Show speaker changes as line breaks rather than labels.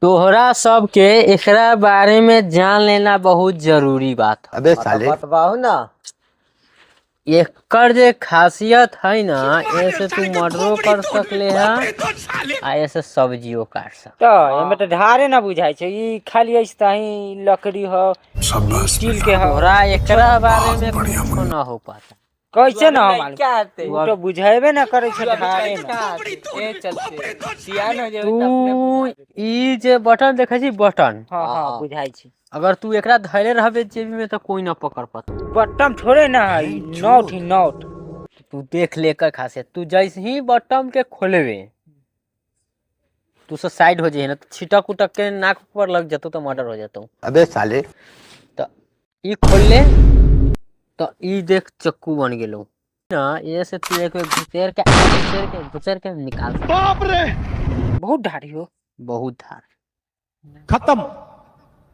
तोहरा सबके एकरा बारे में जान लेना बहुत जरूरी बात है।
अबे साले
बताओ ना।
एकर जे खासियत है ना, ऐसे तू मर्डरो कर सकले है आ ऐसे सब्जियों काट सक।
तो एमे तो ढारे ना बुझाई छे, ई खाली ऐसा ही लकड़ी हो, स्टील के हो।
तोहरा एकरा बारे में कुछ ना हो पाता।
कैसे ना हम तू तो बुझाइबे ना करे छे ढारे ना।
ए चलते सियान हो जाए
तू ई जे बटन देखे छी बटन,
हां हां बुझाई छे।
अगर तू एकरा धैले रहबे जेबी में तो कोई ना पकड़ पाता।
बटन थोड़े ना है, नॉट ही नॉट।
तू देख लेकर खासे, तू जैसे ही बटन के खोलेबे तू से साइड हो जाए ना, तो छिटक उटक के नाक पर लग जातो तो मर्डर हो जातो।
अबे साले
तो ई खोल ले तो ई देख चक्कू बन गेलो ना, ये से तू एक घुसेर के निकाल।
बहुत ढारी हो,
बहुत धार
खत्म।